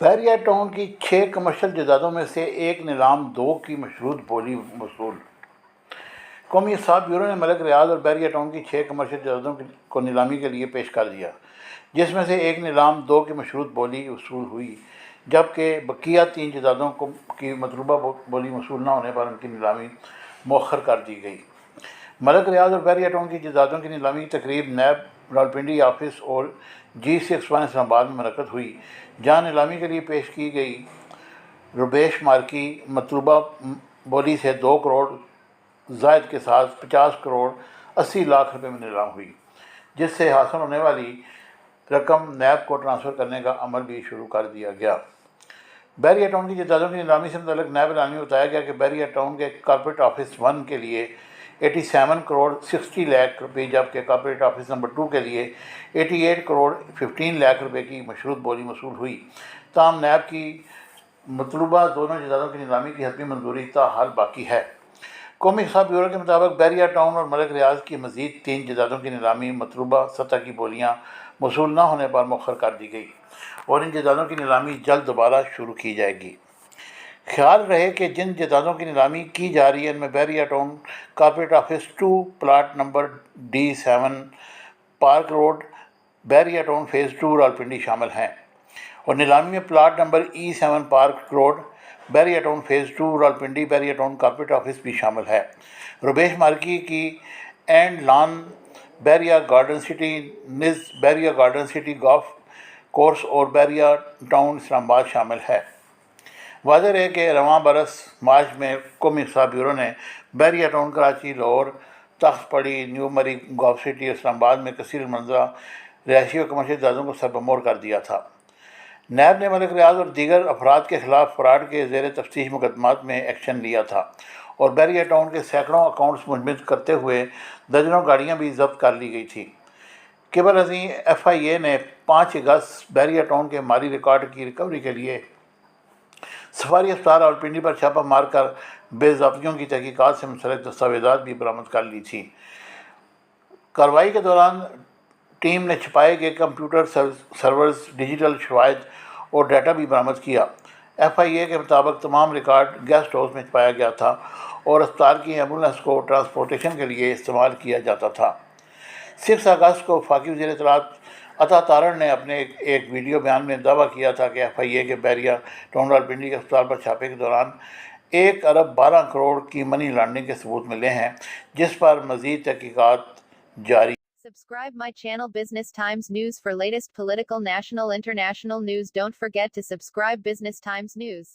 بحریہ ٹاؤن کی 6 کمرشل جائیدادوں میں سے ایک نیلام 2 کی مشروط بولی وصول۔ قومی حساب بیورو نے ملک ریاض اور بحریہ ٹاؤن کی 6 کمرشل جائیدادوں کو نیلامی کے لیے پیش کر دیا، جس میں سے ایک نیلام 2 کی مشروط بولی وصول ہوئی، جبکہ بقیہ 3 جائیدادوں کی مطلوبہ بولی وصول نہ ہونے پر ان کی نیلامی مؤخر کر دی گئی۔ ملک ریاض اور بحریہ ٹاؤن کی جائیدادوں کی نیلامی کی تقریب نیب راولپنڈی آفس اور G61 اسلام آباد میں منعقد ہوئی، جہاں نیلامی کے لیے پیش کی گئی روبیش مارکی مطلوبہ بولی سے 2 کروڑ زائد کے ساتھ 50 کروڑ 80 لاکھ روپے میں نیلام ہوئی، جس سے حاصل ہونے والی رقم نیب کو ٹرانسفر کرنے کا عمل بھی شروع کر دیا گیا۔ بحریہ ٹاؤن کی جائیدادوں کی نیلامی سے متعلق نیب اعلان میں بتایا گیا کہ بحریہ ٹاؤن کے کارپوریٹ آفس 1 کے لیے 87 کروڑ 60 لاکھ روپے، جبکہ کارپوریٹ آفس نمبر 2 کے لیے 88 کروڑ 15 لاکھ روپے کی مشروط بولی موصول ہوئی۔ تاہم نیب کی مطلوبہ دونوں جائیدادوں کی نیلامی کی حتمی منظوری تاحال باقی ہے۔ قومی حساب بیورو کے مطابق بحریہ ٹاؤن اور ملک ریاض کی مزید 3 جائیدادوں کی نیلامی مطلوبہ سطح کی بولیاں موصول نہ ہونے پر مؤخر کر دی گئی اور ان جائیدادوں کی نیلامی جلد دوبارہ شروع کی جائے گی۔ خیال رہے کہ جن جائیدادوں کی نیلامی کی جا رہی ہے ان میں بحریہ town corporate office 2 plot number D7 park road بحریہ ٹاؤن فیز 2 راولپنڈی شامل ہیں، اور نیلامی میں plot number E7 park road بحریہ ٹاؤن فیز 2 راولپنڈی بحریہ ٹاؤن کارپوریٹ آفس بھی شامل ہے۔ روبیش مارکی کی اینڈ لان بحریہ گارڈن سٹی نز بحریہ گارڈن سٹی گولف کورس اور بحریہ ٹاؤن اسلام آباد شامل ہے۔ واضح رہے کہ رواں برس مارچ میں قومی حساب بیورو نے بحریہ ٹاؤن کراچی، لاہور، تخت پڑی، نیو مری، گولف سٹی اور اسلام آباد میں کثیر المنزلہ رہائشی اور کمرشل جائیدادوں کو سربمہر کر دیا تھا۔ نیب نے ملک ریاض اور دیگر افراد کے خلاف فراڈ کے زیر تفتیش مقدمات میں ایکشن لیا تھا اور بحریہ ٹاؤن کے سینکڑوں اکاؤنٹس منجمد کرتے ہوئے درجنوں گاڑیاں بھی ضبط کر لی گئی تھیں۔ قبل ازیں FIA نے 5 اگست بحریہ ٹاؤن کے مالی ریکارڈ کی ریکوری کے لیے سفاری اسپتال راولپنڈی پر چھاپہ مار کر بے ضابطگیوں کی تحقیقات سے منسلک دستاویزات بھی برآمد کر لی تھی۔ کارروائی کے دوران ٹیم نے چھپائے گئے کمپیوٹر سرورز، ڈیجیٹل شواہد اور ڈیٹا بھی برآمد کیا۔ FIA کے مطابق تمام ریکارڈ گیسٹ ہاؤس میں چھپایا گیا تھا اور اسپتال کی ایمبولینس کو ٹرانسپورٹیشن کے لیے استعمال کیا جاتا تھا۔ 6 اگست کو وفاقی وزیر اطلاعات عطا تارڑ نے اپنے ایک ویڈیو بیان میں دعویٰ کیا تھا کہ FIA کے بحریہ ٹاؤن راولپنڈی کے اسپتال پر چھاپے کے دوران 1 ارب 12 کروڑ کی منی لانڈرنگ کے ثبوت ملے ہیں، جس پر مزید تحقیقات جاری۔ Subscribe my channel Business Times News for latest political, national, international news. Don't forget to subscribe Business Times News.